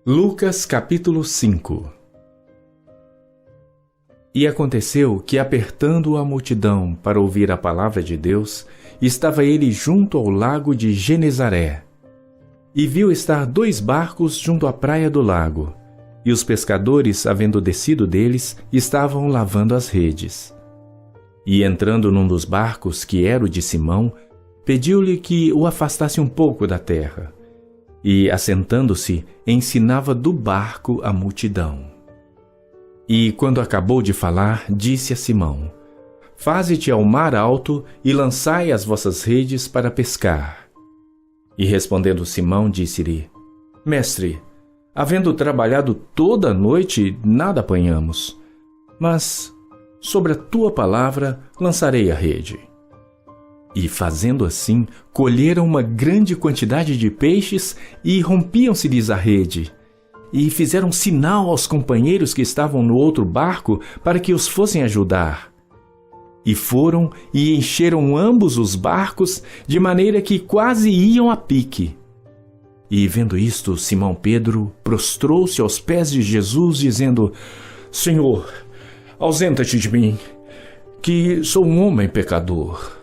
Lucas capítulo 5. E aconteceu que, apertando a multidão para ouvir a palavra de Deus, estava ele junto ao lago de Genezaré. E viu estar 2 barcos junto à praia do lago, e os pescadores, havendo descido deles, estavam lavando as redes. E entrando num dos barcos, que era o de Simão, pediu-lhe que o afastasse um pouco da terra. E, assentando-se, ensinava do barco a multidão. E, quando acabou de falar, disse a Simão: Faze-te ao mar alto e lançai as vossas redes para pescar. E respondendo Simão, disse-lhe: Mestre, havendo trabalhado toda a noite, nada apanhamos. Mas, sobre a tua palavra, lançarei a rede. E, fazendo assim, colheram uma grande quantidade de peixes e rompiam-se-lhes a rede. E fizeram sinal aos companheiros que estavam no outro barco para que os fossem ajudar. E foram e encheram ambos os barcos, de maneira que quase iam a pique. E, vendo isto, Simão Pedro prostrou-se aos pés de Jesus, dizendo: Senhor, ausenta-te de mim, que sou um homem pecador.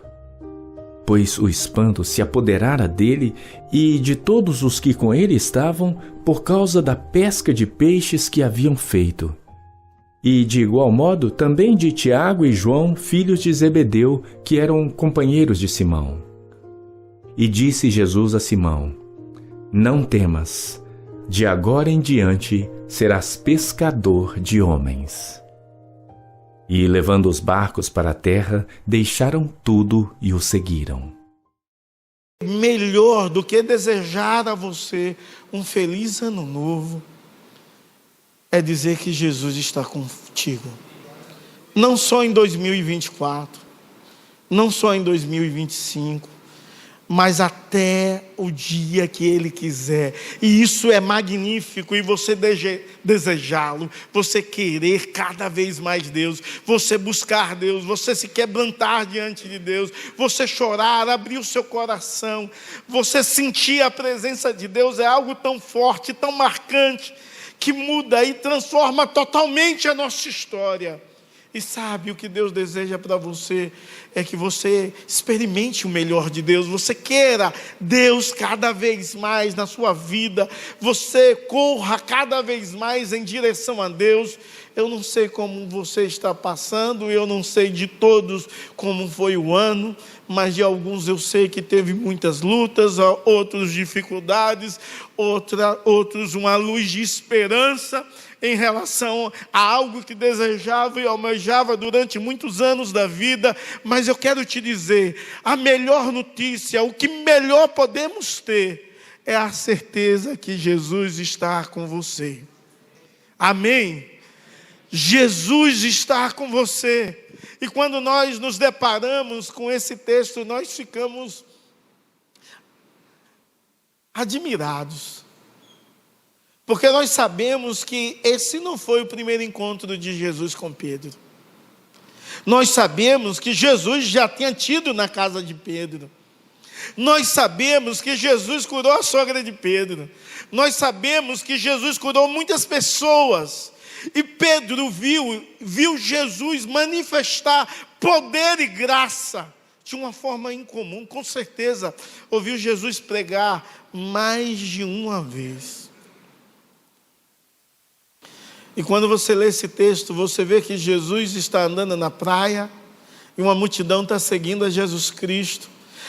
Pois o espanto se apoderara dele e de todos os que com ele estavam, por causa da pesca de peixes que haviam feito. E de igual modo também de Tiago e João, filhos de Zebedeu, que eram companheiros de Simão. E disse Jesus a Simão: Não temas, de agora em diante serás pescador de homens. E, levando os barcos para a terra, deixaram tudo e o seguiram. Melhor do que desejar a você um feliz ano novo é dizer que Jesus está contigo. Não só em 2024, não só em 2025, mas até o dia que Ele quiser. E isso é magnífico. E você desejá-lo, você querer cada vez mais Deus, você buscar Deus, você se quebrantar diante de Deus, você chorar, abrir o seu coração, você sentir a presença de Deus, é algo tão forte, tão marcante, que muda e transforma totalmente a nossa história. E sabe, o que Deus deseja para você é que você experimente o melhor de Deus, você queira Deus cada vez mais na sua vida, você corra cada vez mais em direção a Deus. Eu não sei como você está passando, eu não sei de todos como foi o ano, mas de alguns eu sei que teve muitas lutas, outros dificuldades, outros uma luz de esperança em relação a algo que desejava e almejava durante muitos anos da vida. Mas eu quero te dizer, a melhor notícia, o que melhor podemos ter, é a certeza que Jesus está com você. Amém? Jesus está com você. E quando nós nos deparamos com esse texto, nós ficamos admirados. Porque nós sabemos que esse não foi o primeiro encontro de Jesus com Pedro. Nós sabemos que Jesus já tinha tido na casa de Pedro. Nós sabemos que Jesus curou a sogra de Pedro. Nós sabemos que Jesus curou muitas pessoas. E Pedro viu Jesus manifestar poder e graça de uma forma incomum. Com certeza, ouviu Jesus pregar mais de uma vez. E quando você lê esse texto, você vê que Jesus está andando na praia e uma multidão está seguindo a Jesus Cristo.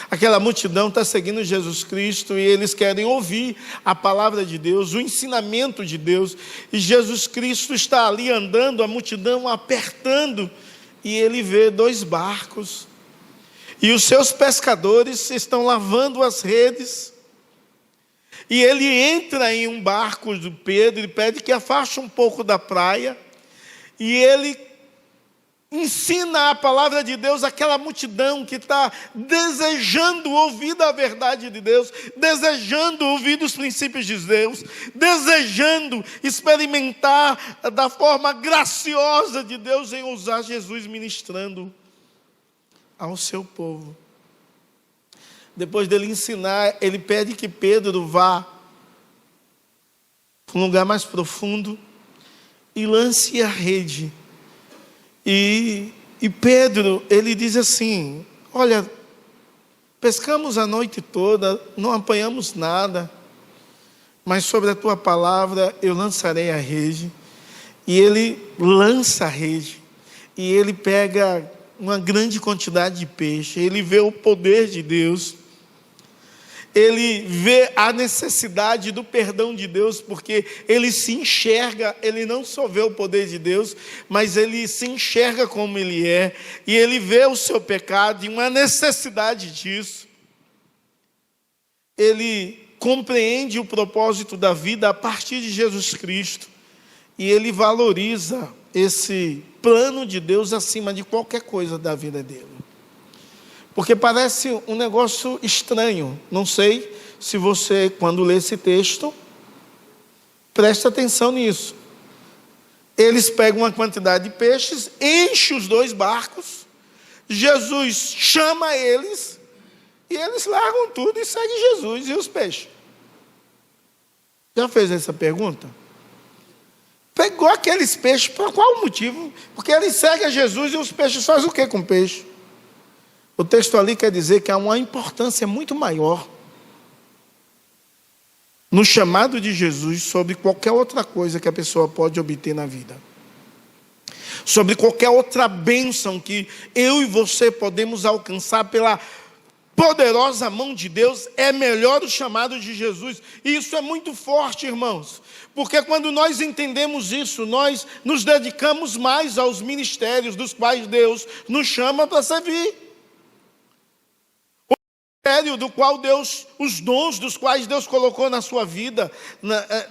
Aquela multidão está seguindo Jesus Cristo e eles querem ouvir a palavra de Deus, o ensinamento de Deus. E Jesus Cristo está ali andando, a multidão apertando, e ele vê 2 barcos. E os seus pescadores estão lavando as redes. E ele entra em um barco do Pedro e pede que afaste um pouco da praia. E ele ensina a palavra de Deus àquela multidão que está desejando ouvir da verdade de Deus, desejando ouvir dos princípios de Deus, desejando experimentar da forma graciosa de Deus em usar Jesus ministrando ao seu povo. Depois dele ensinar, ele pede que Pedro vá para um lugar mais profundo e lance a rede. E Pedro, ele diz assim: olha, pescamos a noite toda, não apanhamos nada, mas sobre a tua palavra eu lançarei a rede. E ele lança a rede, e ele pega uma grande quantidade de peixe. Ele vê o poder de Deus, ele vê a necessidade do perdão de Deus, porque ele se enxerga, ele não só vê o poder de Deus, mas ele se enxerga como ele é, e ele vê o seu pecado e uma necessidade disso. Ele compreende o propósito da vida a partir de Jesus Cristo, e ele valoriza esse plano de Deus acima de qualquer coisa da vida dele. Porque parece um negócio estranho. Não sei se você, quando lê esse texto, presta atenção nisso. Eles pegam uma quantidade de peixes, enchem os 2 barcos, Jesus chama eles, e eles largam tudo e seguem Jesus e os peixes. Já fez essa pergunta? Pegou aqueles peixes, por qual motivo? Porque eles seguem a Jesus, e os peixes fazem o que com peixe? O texto ali quer dizer que há uma importância muito maior no chamado de Jesus sobre qualquer outra coisa que a pessoa pode obter na vida, sobre qualquer outra bênção que eu e você podemos alcançar pela poderosa mão de Deus. É melhor o chamado de Jesus. E isso é muito forte, irmãos, porque quando nós entendemos isso, nós nos dedicamos mais aos ministérios dos quais Deus nos chama para servir. O ministério do qual Deus, os dons dos quais Deus colocou na sua vida,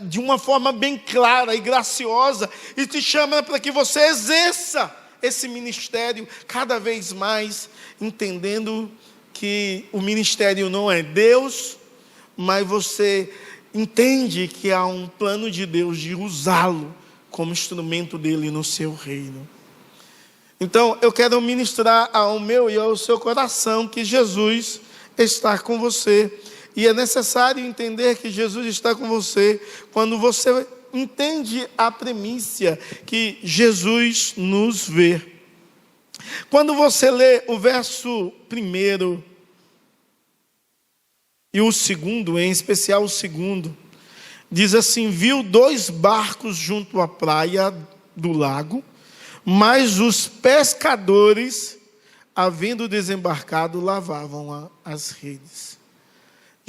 de uma forma bem clara e graciosa, e te chama para que você exerça esse ministério cada vez mais, entendendo que o ministério não é Deus, mas você entende que há um plano de Deus de usá-lo como instrumento dele no seu reino. Então, eu quero ministrar ao meu e ao seu coração que Jesus está com você. E é necessário entender que Jesus está com você quando você entende a premissa que Jesus nos vê. Quando você lê o verso 1 e o 2, em especial o 2, diz assim: viu 2 barcos junto à praia do lago, mas os pescadores, havendo desembarcado, lavavam as redes.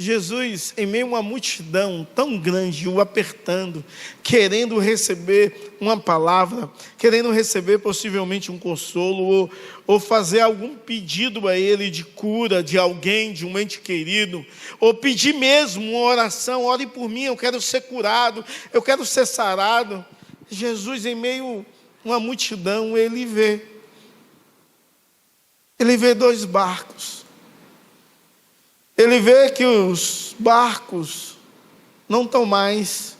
Jesus, em meio a uma multidão tão grande, o apertando, querendo receber uma palavra, querendo receber possivelmente um consolo, ou fazer algum pedido a ele de cura de alguém, de um ente querido, ou pedir mesmo uma oração: ore por mim, eu quero ser curado, eu quero ser sarado. Jesus, em meio a uma multidão, ele vê 2 barcos. Ele vê que os barcos não estão mais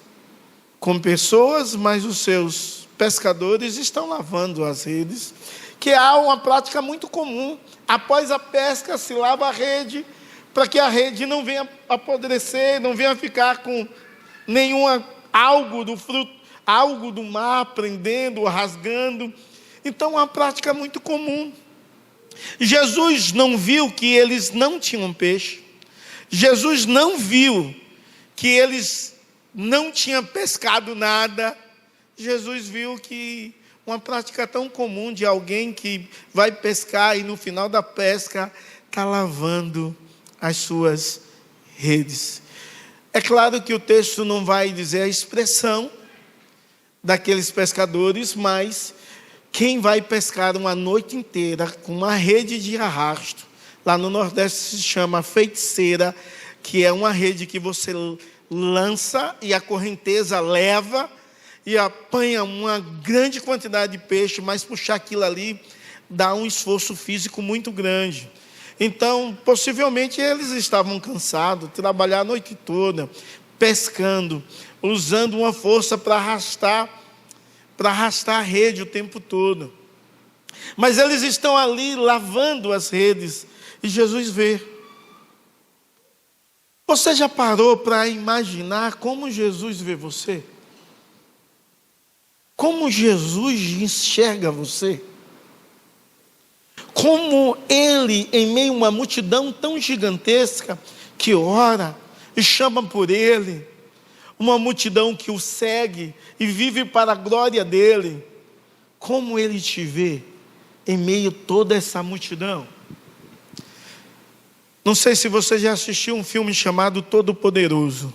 com pessoas, mas os seus pescadores estão lavando as redes, que há uma prática muito comum. Após a pesca, se lava a rede, para que a rede não venha apodrecer, não venha ficar com algo do fruto, algo do mar prendendo, rasgando. Então, é uma prática muito comum. Jesus não viu que eles não tinham peixe. Jesus não viu que eles não tinham pescado nada. Jesus viu que uma prática tão comum de alguém que vai pescar e no final da pesca está lavando as suas redes. É claro que o texto não vai dizer a expressão daqueles pescadores, mas quem vai pescar uma noite inteira com uma rede de arrasto, lá no Nordeste se chama feiticeira, que é uma rede que você lança e a correnteza leva e apanha uma grande quantidade de peixe, mas puxar aquilo ali dá um esforço físico muito grande. Então, possivelmente eles estavam cansados, trabalhar a noite toda, pescando, usando uma força para arrastar a rede o tempo todo. Mas eles estão ali lavando as redes, e Jesus vê. Você já parou para imaginar como Jesus vê você? como Jesus enxerga você. Como Ele, em meio a uma multidão tão gigantesca, que ora e chama por Ele, uma multidão que o segue e vive para a glória dEle, como Ele te vê em meio a toda essa multidão. Não sei se você já assistiu um filme chamado Todo-Poderoso.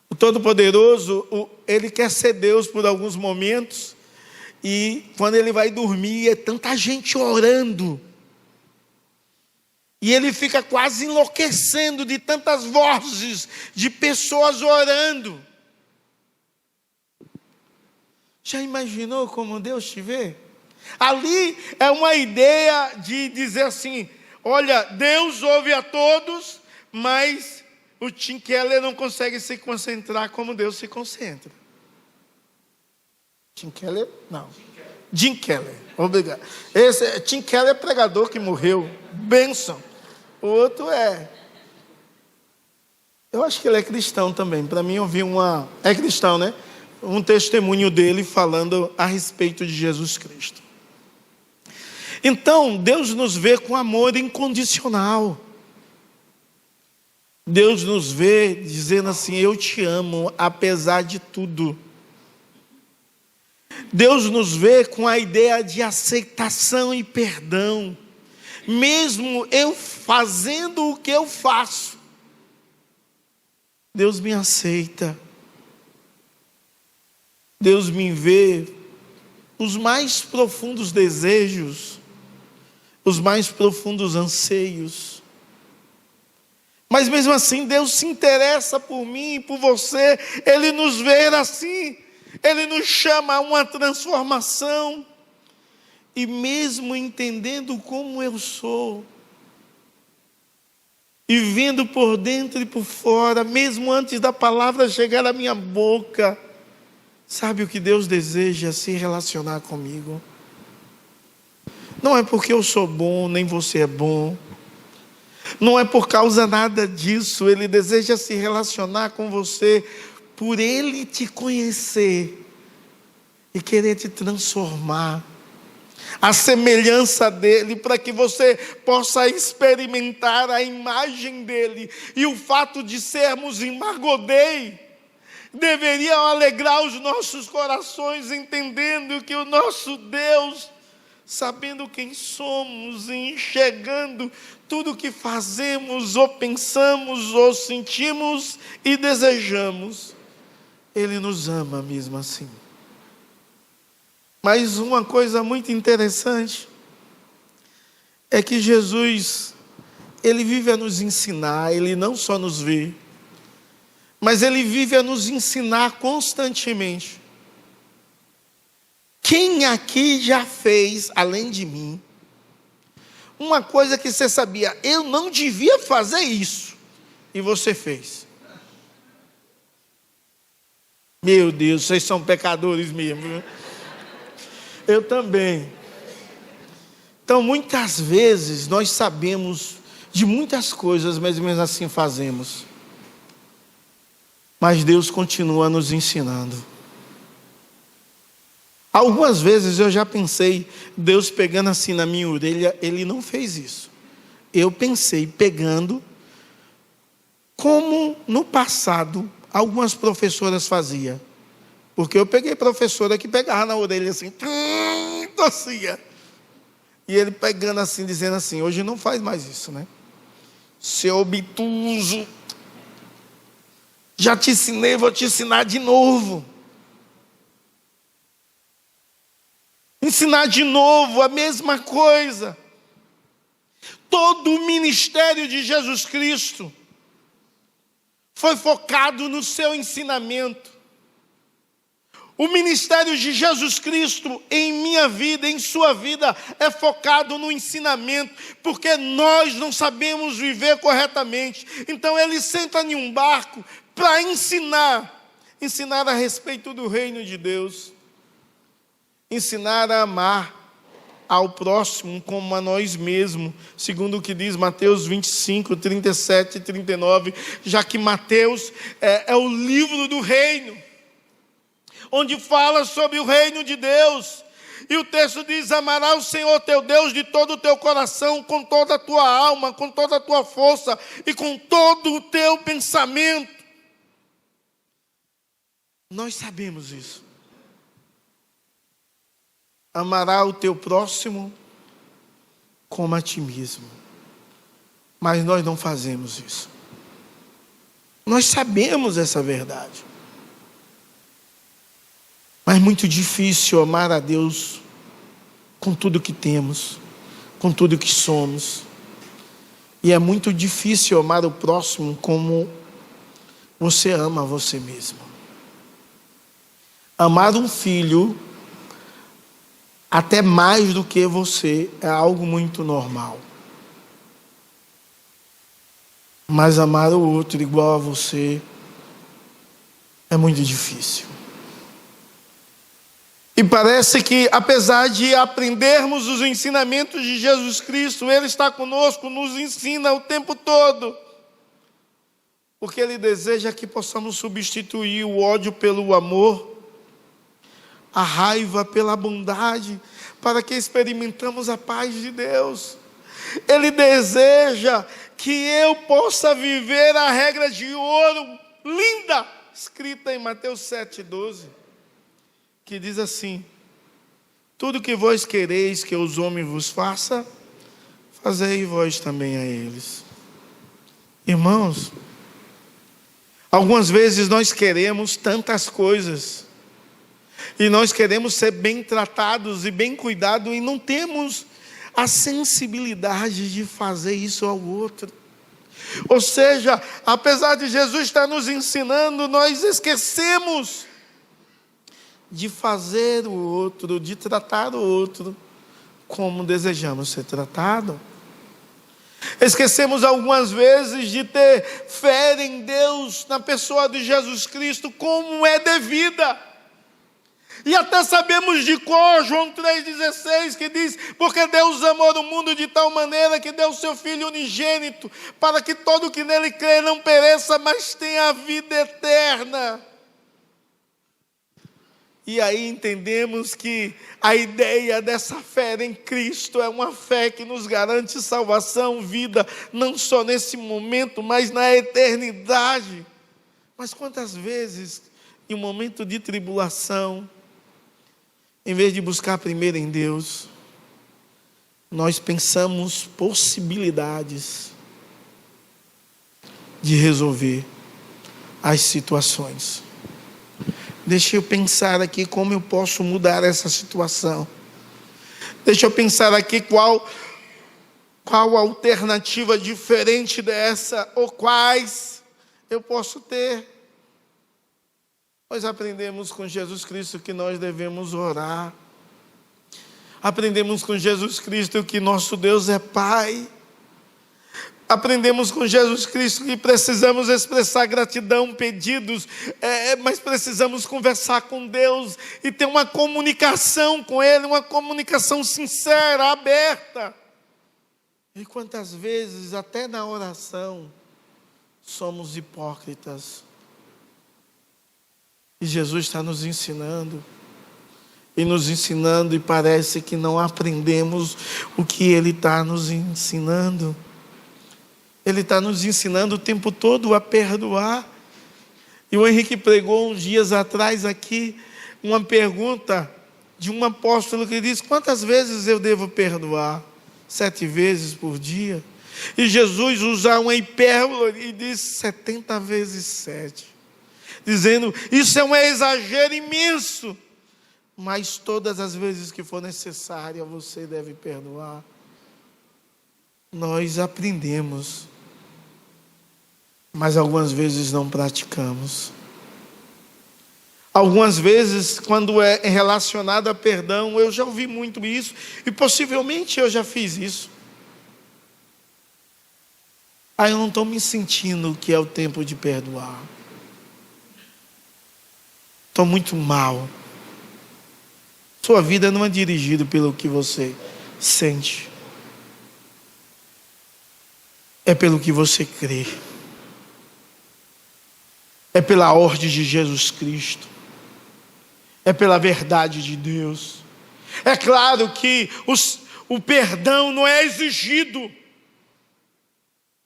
O Todo-Poderoso, ele quer ser Deus por alguns momentos, e quando ele vai dormir, é tanta gente orando, e ele fica quase enlouquecendo de tantas vozes de pessoas orando. Já imaginou como Deus te vê? Ali é uma ideia de dizer assim: olha, Deus ouve a todos, mas o Tim Keller não consegue se concentrar como Deus se concentra. Tim Keller? Não. Jim Keller, obrigado. Tim Keller é pregador que morreu, bênção. O outro eu acho que ele é cristão também. Para mim eu vi é cristão, né? Um testemunho dele falando a respeito de Jesus Cristo. Então, Deus nos vê com amor incondicional. Deus nos vê dizendo assim: eu te amo apesar de tudo. Deus nos vê com a ideia de aceitação e perdão. Mesmo eu fazendo o que eu faço, Deus me aceita. Deus me vê os mais profundos desejos, os mais profundos anseios. Mas mesmo assim, Deus se interessa por mim e por você. Ele nos vê assim. Ele nos chama a uma transformação. E mesmo entendendo como eu sou, e vendo por dentro e por fora, mesmo antes da palavra chegar à minha boca, sabe o que Deus deseja? Se relacionar comigo. Não é porque eu sou bom, nem você é bom. Não é por causa nada disso. Ele deseja se relacionar com você por Ele te conhecer e querer te transformar a semelhança dEle, para que você possa experimentar a imagem dEle. E o fato de sermos em Margodei deveria alegrar os nossos corações, entendendo que o nosso Deus, sabendo quem somos e enxergando tudo que fazemos, ou pensamos, ou sentimos e desejamos, Ele nos ama mesmo assim. Mas uma coisa muito interessante é que Jesus, Ele vive a nos ensinar. Ele não só nos vê, mas Ele vive a nos ensinar constantemente. Quem aqui já fez, além de mim, uma coisa que você sabia: eu não devia fazer isso, e você fez? Meu Deus, vocês são pecadores mesmo, viu? Eu também. Então, muitas vezes nós sabemos de muitas coisas, mas mesmo assim fazemos. Mas Deus continua nos ensinando. Algumas vezes eu já pensei, Deus pegando assim na minha orelha. Ele não fez isso. Eu pensei pegando, como no passado algumas professoras faziam. Porque eu peguei professora que pegava na orelha assim, tossia. E ele pegando assim, dizendo assim: hoje não faz mais isso, né? Seu obtuso, já te ensinei, vou te ensinar de novo. Ensinar de novo a mesma coisa. Todo o ministério de Jesus Cristo foi focado no seu ensinamento. O ministério de Jesus Cristo em minha vida, em sua vida, é focado no ensinamento, porque nós não sabemos viver corretamente. Então Ele senta em um barco para ensinar a respeito do reino de Deus, ensinar a amar ao próximo como a nós mesmos, segundo o que diz Mateus 25, 37 e 39, já que Mateus é o livro do reino. onde fala sobre o reino de Deus. E o texto diz: amarás o Senhor teu Deus de todo o teu coração, com toda a tua alma, com toda a tua força e com todo o teu pensamento. Nós sabemos isso. Amará o teu próximo como a ti mesmo. Mas nós não fazemos isso. Nós sabemos essa verdade. Mas é muito difícil amar a Deus com tudo que temos, com tudo que somos. E é muito difícil amar o próximo como você ama você mesmo. Amar um filho até mais do que você é algo muito normal. Mas amar o outro igual a você é muito difícil. E parece que, apesar de aprendermos os ensinamentos de Jesus Cristo, Ele está conosco, nos ensina o tempo todo. Porque Ele deseja que possamos substituir o ódio pelo amor, a raiva pela bondade, para que experimentamos a paz de Deus. Ele deseja que eu possa viver a regra de ouro linda, escrita em Mateus 7,12, que diz assim: tudo que vós quereis que os homens vos façam, fazei vós também a eles. Irmãos, algumas vezes nós queremos tantas coisas, e nós queremos ser bem tratados e bem cuidados, e não temos a sensibilidade de fazer isso ao outro. Ou seja, apesar de Jesus estar nos ensinando, nós esquecemos de fazer o outro, de tratar o outro como desejamos ser tratado. Esquecemos algumas vezes de ter fé em Deus, na pessoa de Jesus Cristo, como é devida. E até sabemos de cor João 3,16, que diz: porque Deus amou o mundo de tal maneira que deu o seu Filho unigênito, para que todo que nele crê não pereça, mas tenha a vida eterna. E aí entendemos que a ideia dessa fé em Cristo é uma fé que nos garante salvação, vida, não só nesse momento, mas na eternidade. Mas quantas vezes, em um momento de tribulação, em vez de buscar primeiro em Deus, nós pensamos possibilidades de resolver as situações. Deixa eu pensar aqui como eu posso mudar essa situação. Deixa eu pensar aqui qual alternativa diferente dessa, ou quais eu posso ter. Nós aprendemos com Jesus Cristo que nós devemos orar. Aprendemos com Jesus Cristo que nosso Deus é Pai. Aprendemos com Jesus Cristo que precisamos expressar gratidão, pedidos, mas precisamos conversar com Deus e ter uma comunicação com Ele, uma comunicação sincera, aberta. E quantas vezes, até na oração, somos hipócritas. E Jesus está nos ensinando, e parece que não aprendemos o que Ele está nos ensinando. Ele está nos ensinando o tempo todo a perdoar. E o Henrique pregou uns dias atrás aqui uma pergunta de um apóstolo que diz: quantas vezes eu devo perdoar? 7 vezes por dia. E Jesus usa uma hipérbole e diz 70 vezes 7. Dizendo, isso é um exagero imenso. Mas todas as vezes que for necessário, você deve perdoar. Nós aprendemos, mas algumas vezes não praticamos. Algumas vezes, quando é relacionado a perdão, eu já ouvi muito isso, e possivelmente eu já fiz isso. Eu não estou me sentindo que é o tempo de perdoar. Estou muito mal. Sua vida não é dirigida pelo que você sente. É pelo que você crê. É pela ordem de Jesus Cristo. é pela verdade de Deus. É claro que o perdão não é exigido,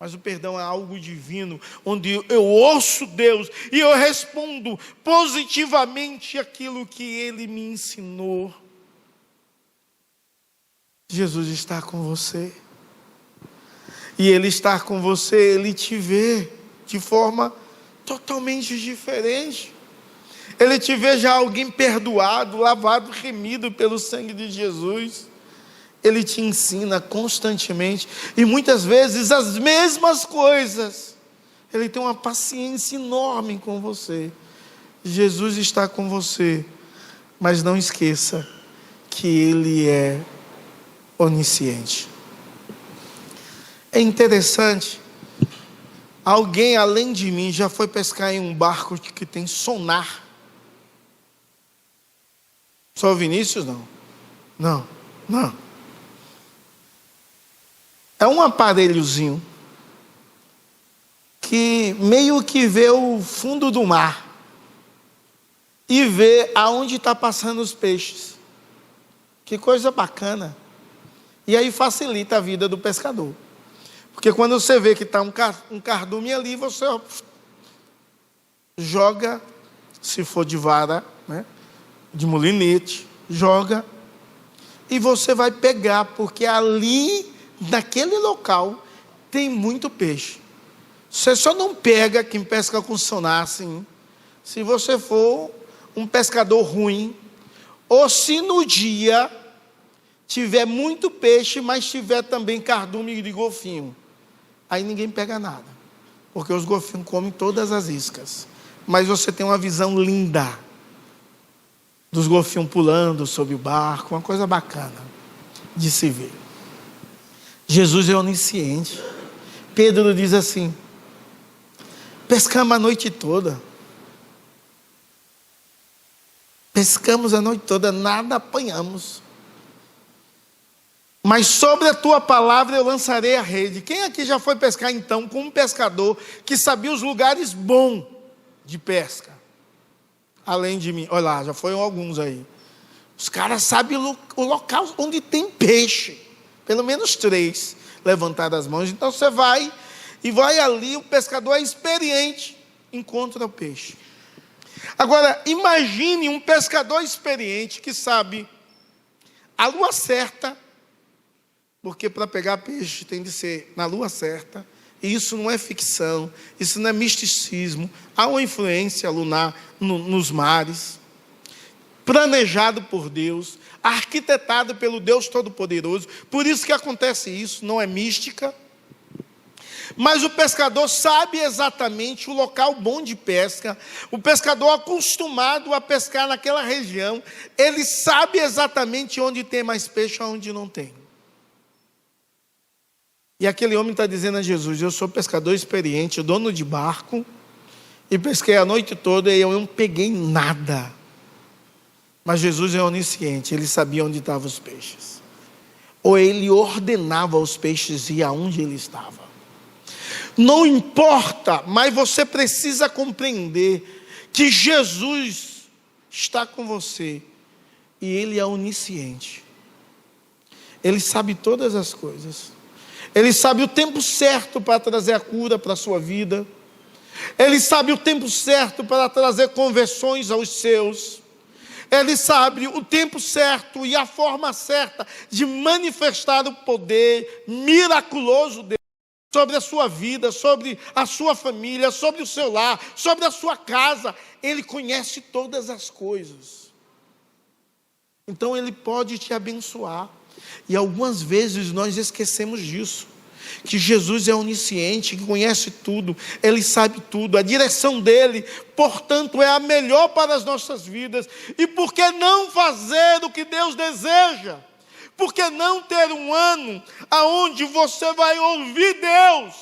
mas o perdão é algo divino, onde eu ouço Deus e eu respondo positivamente aquilo que Ele me ensinou. Jesus está com você. E Ele está com você, Ele te vê de forma totalmente diferente. Ele te vê já alguém perdoado, lavado, remido pelo sangue de Jesus. Ele te ensina constantemente, e muitas vezes as mesmas coisas. Ele tem uma paciência enorme com você. Jesus está com você, mas não esqueça que Ele é onisciente. É interessante, alguém além de mim já foi pescar em um barco que tem sonar. Só o Vinícius? Não. É um aparelhozinho que meio que vê o fundo do mar e vê aonde está passando os peixes. Que coisa bacana. E aí facilita a vida do pescador. Porque quando você vê que está um cardume ali, você joga, se for de vara, né, de molinete, joga, e você vai pegar, porque ali, naquele local, tem muito peixe. Você só não pega quem pesca com sonar assim, se você for um pescador ruim, ou se no dia tiver muito peixe, mas tiver também cardume de golfinho. Aí ninguém pega nada, porque os golfinhos comem todas as iscas. Mas você tem uma visão linda dos golfinhos pulando sobre o barco, uma coisa bacana de se ver. Jesus é onisciente. Pedro diz assim: pescamos a noite toda. Pescamos a noite toda, nada apanhamos. Mas sobre a tua palavra eu lançarei a rede. Quem aqui já foi pescar então com um pescador que sabia os lugares bons de pesca? Além de mim, olha lá, já foram alguns aí. Os caras sabem o local onde tem peixe. Pelo menos 3 levantaram as mãos. Então você vai ali, o pescador é experiente, encontra o peixe. Agora, imagine um pescador experiente que sabe a lua certa, porque para pegar peixe tem de ser na lua certa, e isso não é ficção, isso não é misticismo, há uma influência lunar nos mares, planejado por Deus, arquitetado pelo Deus Todo-Poderoso, por isso que acontece isso, não é mística. Mas o pescador sabe exatamente o local bom de pesca, o pescador acostumado a pescar naquela região, ele sabe exatamente onde tem mais peixe e onde não tem. E aquele homem está dizendo a Jesus: eu sou pescador experiente, dono de barco, e pesquei a noite toda e eu não peguei nada. Mas Jesus é onisciente, ele sabia onde estavam os peixes. Ou ele ordenava aos peixes ir aonde ele estava. Não importa, mas você precisa compreender que Jesus está com você e Ele é onisciente. Ele sabe todas as coisas. Ele sabe o tempo certo para trazer a cura para a sua vida. Ele sabe o tempo certo para trazer conversões aos seus. Ele sabe o tempo certo e a forma certa de manifestar o poder miraculoso dele sobre a sua vida, sobre a sua família, sobre o seu lar, sobre a sua casa. Ele conhece todas as coisas. Então ele pode te abençoar. E algumas vezes nós esquecemos disso, que Jesus é onisciente, que conhece tudo, Ele sabe tudo, a direção dEle, portanto, é a melhor para as nossas vidas. E por que não fazer o que Deus deseja? Por que não ter um ano onde você vai ouvir Deus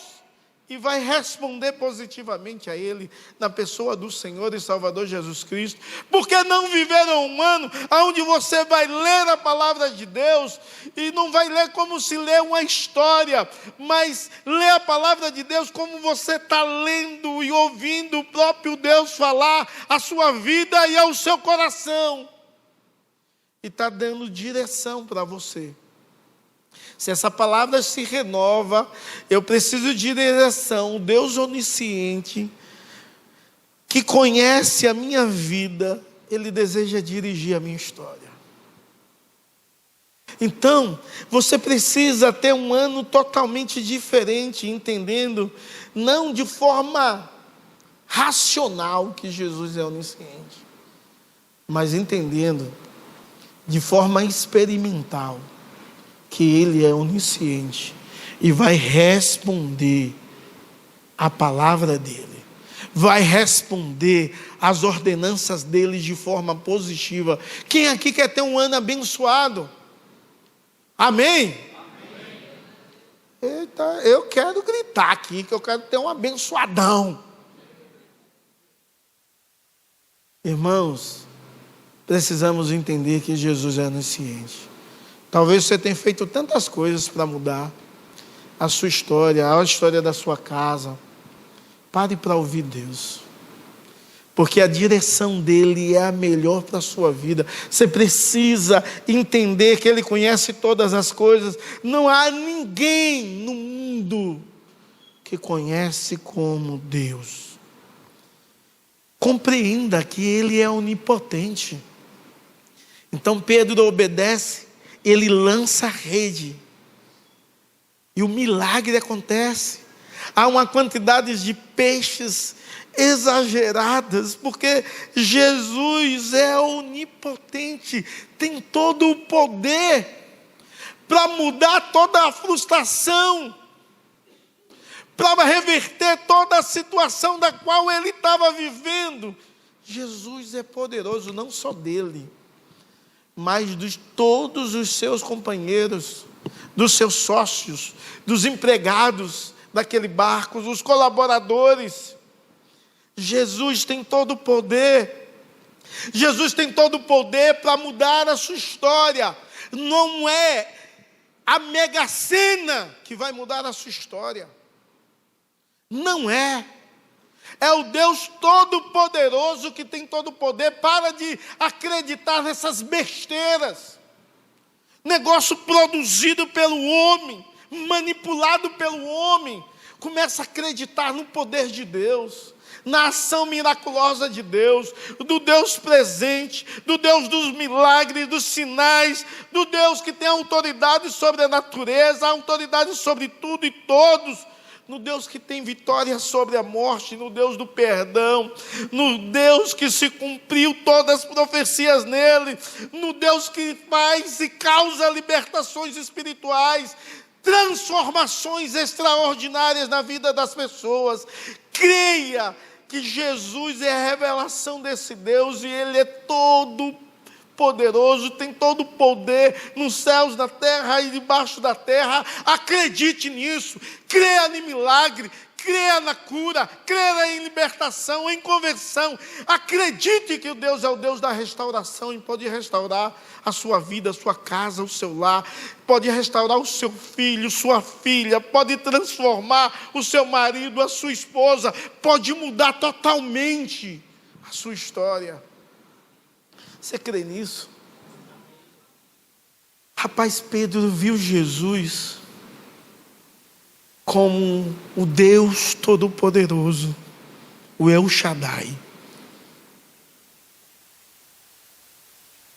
e vai responder positivamente a Ele, na pessoa do Senhor e Salvador Jesus Cristo. Porque não viveram um ano onde você vai ler a palavra de Deus, e não vai ler como se lê uma história, mas lê a palavra de Deus como você está lendo e ouvindo o próprio Deus falar à sua vida e ao seu coração, e está dando direção para você. Se essa palavra se renova, eu preciso de direção. O Deus onisciente, que conhece a minha vida, Ele deseja dirigir a minha história. Então, você precisa ter um ano totalmente diferente, entendendo, não de forma racional que Jesus é onisciente, mas entendendo de forma experimental que Ele é onisciente e vai responder a palavra dEle, vai responder as ordenanças dEle de forma positiva. Quem aqui quer ter um ano abençoado? Amém? Amém. Eita, eu quero gritar aqui, que eu quero ter um abençoadão. Irmãos, precisamos entender que Jesus é onisciente. Talvez você tenha feito tantas coisas para mudar a sua história, a história da sua casa. Pare para ouvir Deus, porque a direção dEle é a melhor para a sua vida. Você precisa entender que Ele conhece todas as coisas. Não há ninguém no mundo que conhece como Deus. Compreenda que Ele é onipotente. Então Pedro obedece. Ele lança a rede e o milagre acontece. Há uma quantidade de peixes exageradas, porque Jesus é onipotente, tem todo o poder para mudar toda a frustração, para reverter toda a situação da qual ele estava vivendo. Jesus é poderoso, não só dele, mas de todos os seus companheiros, dos seus sócios, dos empregados daquele barco, dos colaboradores. Jesus tem todo o poder. Jesus tem todo o poder para mudar a sua história. Não é a Mega Sena que vai mudar a sua história. Não é. É o Deus Todo-Poderoso que tem todo o poder. Para de acreditar nessas besteiras. Negócio produzido pelo homem, manipulado pelo homem. Começa a acreditar no poder de Deus, na ação miraculosa de Deus, do Deus presente, do Deus dos milagres, dos sinais, do Deus que tem autoridade sobre a natureza, autoridade sobre tudo e todos, no Deus que tem vitória sobre a morte, no Deus do perdão, no Deus que se cumpriu todas as profecias nele, no Deus que faz e causa libertações espirituais, transformações extraordinárias na vida das pessoas. Creia que Jesus é a revelação desse Deus, e Ele é todo poderoso, tem todo o poder nos céus, na terra e debaixo da terra. Acredite nisso, creia em milagre, creia na cura, creia em libertação, em conversão. Acredite que o Deus é o Deus da restauração e pode restaurar a sua vida, a sua casa, o seu lar, pode restaurar o seu filho, sua filha, pode transformar o seu marido, a sua esposa, pode mudar totalmente a sua história. Você crê nisso? Rapaz, Pedro viu Jesus como o Deus Todo-Poderoso, o El Shaddai,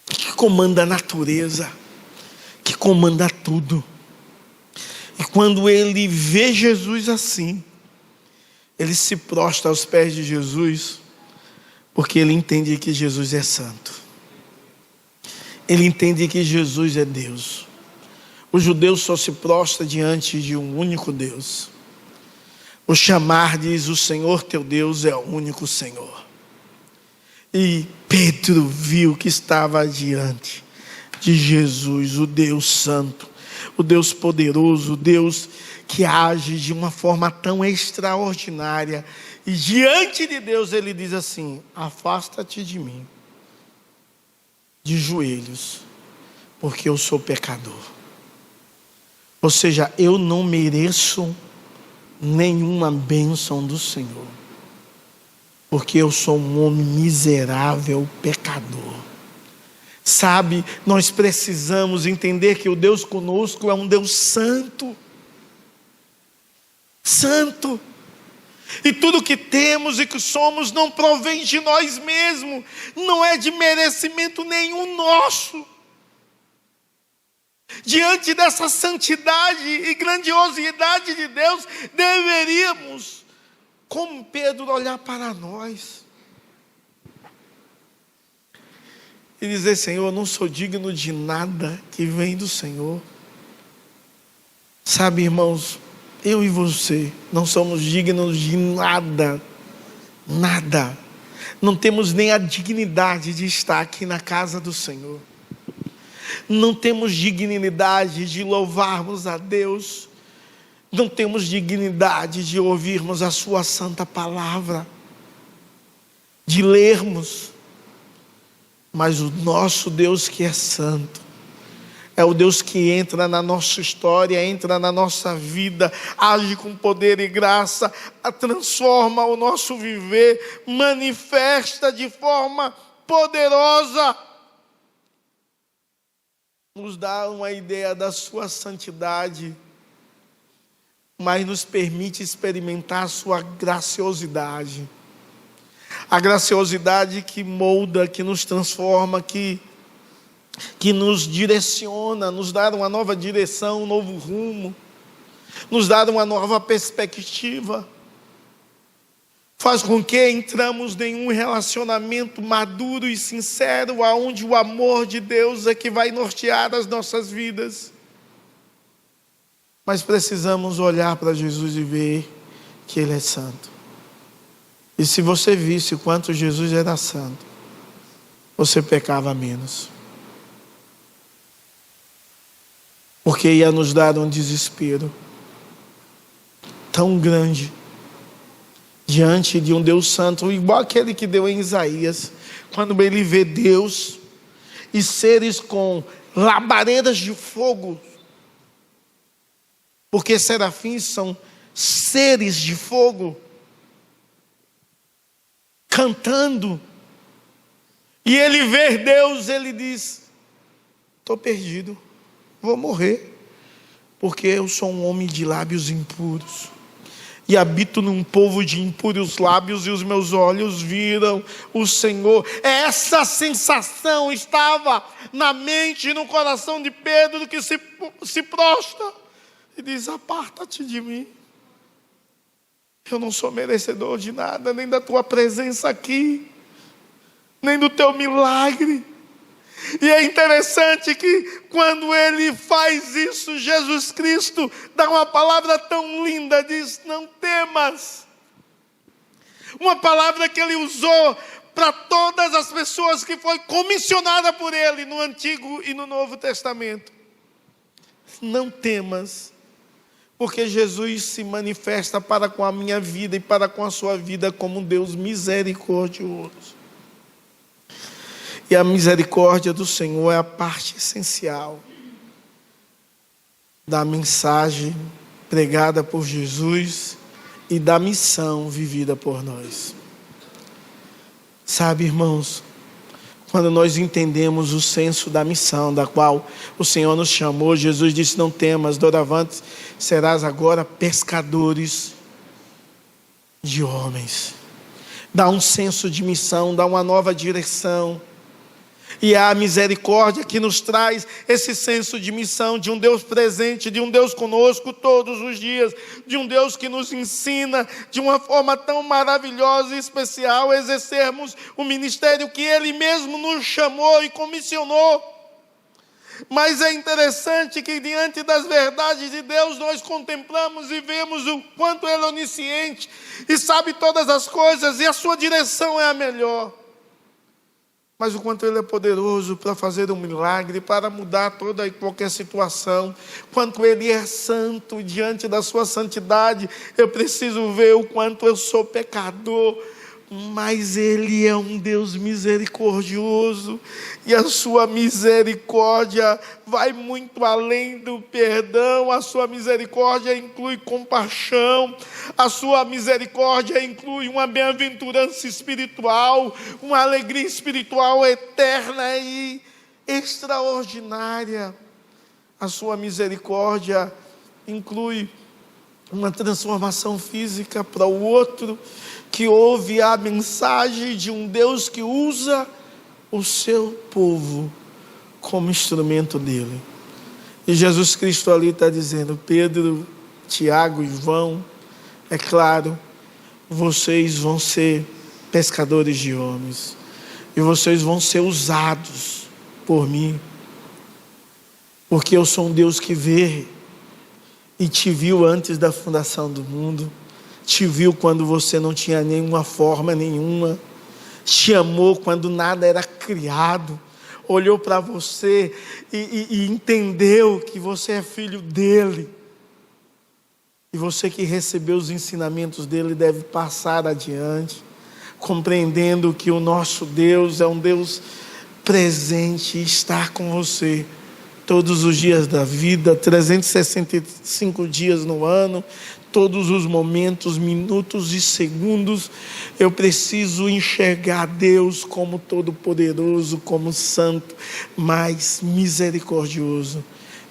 que comanda a natureza, que comanda tudo. E quando ele vê Jesus assim, ele se prostra aos pés de Jesus, porque ele entende que Jesus é santo. Ele entende que Jesus é Deus. O judeu só se prostra diante de um único Deus. O chamar diz: o Senhor teu Deus é o único Senhor. E Pedro viu que estava diante de Jesus, o Deus santo, o Deus poderoso, o Deus que age de uma forma tão extraordinária. E diante de Deus ele diz assim: afasta-te de mim, de joelhos, porque eu sou pecador. Ou seja, eu não mereço nenhuma bênção do Senhor, porque eu sou um homem miserável, pecador. Sabe, nós precisamos entender que o Deus conosco é um Deus santo. Santo. E tudo que temos e que somos não provém de nós mesmos, não é de merecimento nenhum nosso. Diante dessa santidade e grandiosidade de Deus, deveríamos, como Pedro, olhar para nós e dizer: Senhor, eu não sou digno de nada que vem do Senhor. Sabe, irmãos, eu e você não somos dignos de nada, nada. Não temos nem a dignidade de estar aqui na casa do Senhor. Não temos dignidade de louvarmos a Deus. Não temos dignidade de ouvirmos a sua santa palavra, de lermos. Mas o nosso Deus que é santo, é o Deus que entra na nossa história, entra na nossa vida, age com poder e graça, transforma o nosso viver, manifesta de forma poderosa, nos dá uma ideia da sua santidade, mas nos permite experimentar a sua graciosidade. A graciosidade que molda, que nos transforma, que nos direciona, nos dá uma nova direção, um novo rumo, nos dá uma nova perspectiva. Faz com que entramos em um relacionamento maduro e sincero, aonde o amor de Deus é que vai nortear as nossas vidas. Mas precisamos olhar para Jesus e ver que Ele é santo. E se você visse o quanto Jesus era santo, você pecava menos. Porque ia nos dar um desespero tão grande diante de um Deus santo, igual aquele que deu em Isaías, quando ele vê Deus e seres com labaredas de fogo, porque serafins são seres de fogo, cantando, e ele vê Deus, ele diz: estou perdido, vou morrer, porque eu sou um homem de lábios impuros, e habito num povo de impuros lábios, e os meus olhos viram o Senhor. Essa sensação estava na mente e no coração de Pedro, que se prostra e diz: aparta-te de mim, eu não sou merecedor de nada, nem da tua presença aqui, nem do teu milagre. E é interessante que quando ele faz isso, Jesus Cristo dá uma palavra tão linda, diz: não temas. Uma palavra que ele usou para todas as pessoas que foi comissionada por ele no Antigo e no Novo Testamento. Não temas, porque Jesus se manifesta para com a minha vida e para com a sua vida como um Deus misericordioso. E a misericórdia do Senhor é a parte essencial da mensagem pregada por Jesus e da missão vivida por nós. Sabe, irmãos, quando nós entendemos o senso da missão da qual o Senhor nos chamou, Jesus disse: não temas, doravante serás agora pescadores de homens. Dá um senso de missão, dá uma nova direção. E a misericórdia que nos traz esse senso de missão, de um Deus presente, de um Deus conosco todos os dias, de um Deus que nos ensina de uma forma tão maravilhosa e especial a exercermos o ministério que Ele mesmo nos chamou e comissionou. Mas é interessante que diante das verdades de Deus nós contemplamos e vemos o quanto Ele é onisciente e sabe todas as coisas, e a sua direção é a melhor. mas o quanto Ele é poderoso para fazer um milagre, para mudar toda e qualquer situação. Quanto Ele é santo, diante da sua santidade, eu preciso ver o quanto eu sou pecador, mas Ele é um Deus misericordioso, e a sua misericórdia vai muito além do perdão. A sua misericórdia inclui compaixão, a sua misericórdia inclui uma bem-aventurança espiritual, uma alegria espiritual eterna e extraordinária. A sua misericórdia inclui uma transformação física para o outro, que ouve a mensagem de um Deus que usa o seu povo como instrumento dele. E Jesus Cristo ali está dizendo: Pedro, Tiago e João, é claro, vocês vão ser pescadores de homens, e vocês vão ser usados por mim, porque eu sou um Deus que vê e te viu antes da fundação do mundo, te viu quando você não tinha nenhuma forma nenhuma, te amou quando nada era criado, olhou para você e entendeu que você é filho dele. E você que recebeu os ensinamentos dele deve passar adiante, compreendendo que o nosso Deus é um Deus presente e está com você todos os dias da vida, 365 dias no ano, todos os momentos, minutos e segundos. Eu preciso enxergar Deus como todo-poderoso, como santo, mas misericordioso.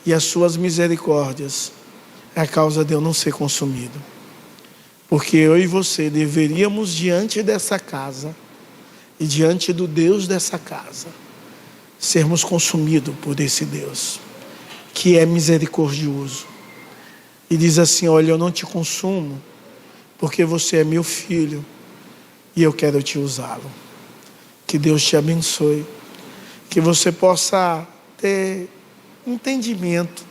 E as suas misericórdias é a causa de eu não ser consumido. Porque eu e você deveríamos, diante dessa casa e diante do Deus dessa casa, sermos consumidos por esse Deus, que é misericordioso. E diz assim: olha, eu não te consumo, porque você é meu filho, e eu quero te usá-lo. Que Deus te abençoe, que você possa ter entendimento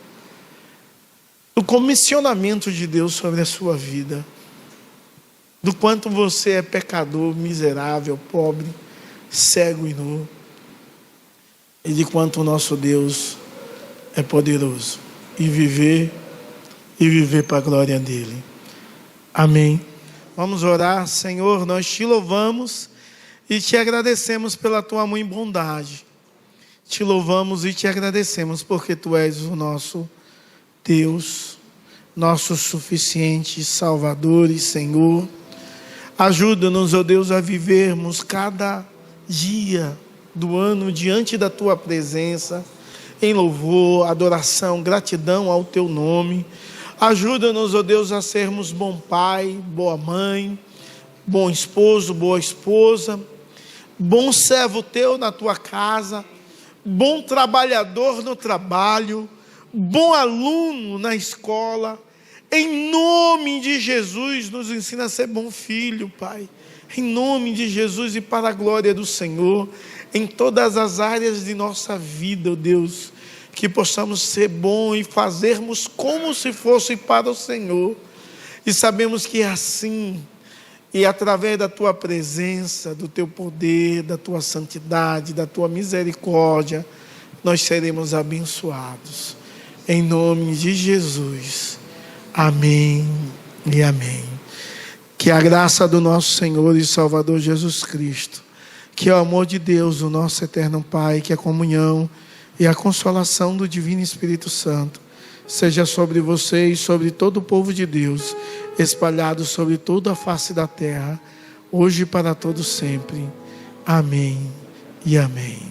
do comissionamento de Deus sobre a sua vida, do quanto você é pecador, miserável, pobre, cego e nu, e de quanto o nosso Deus é poderoso, e viver para a glória dele. Amém. Vamos orar. Senhor, nós te louvamos e te agradecemos pela tua mãe bondade. Te louvamos e te agradecemos porque tu és o nosso Deus, nosso suficiente Salvador e Senhor. Ajuda-nos, ó Deus, a vivermos cada dia do ano diante da tua presença, em louvor, adoração, gratidão ao teu nome. Ajuda-nos, ó Deus, a sermos bom pai, boa mãe, bom esposo, boa esposa, bom servo teu na tua casa, bom trabalhador no trabalho, bom aluno na escola. Em nome de Jesus, nos ensina a ser bom filho, Pai. Em nome de Jesus e para a glória do Senhor, em todas as áreas de nossa vida, ó Deus, que possamos ser bom e fazermos como se fosse para o Senhor. E sabemos que é assim, e através da tua presença, do teu poder, da tua santidade, da tua misericórdia, nós seremos abençoados. Em nome de Jesus. Amém e amém. Que a graça do nosso Senhor e Salvador Jesus Cristo, que é o amor de Deus, o nosso eterno Pai, que a comunhão e a consolação do Divino Espírito Santo seja sobre você e sobre todo o povo de Deus, espalhado sobre toda a face da terra, hoje e para todo sempre. Amém e amém.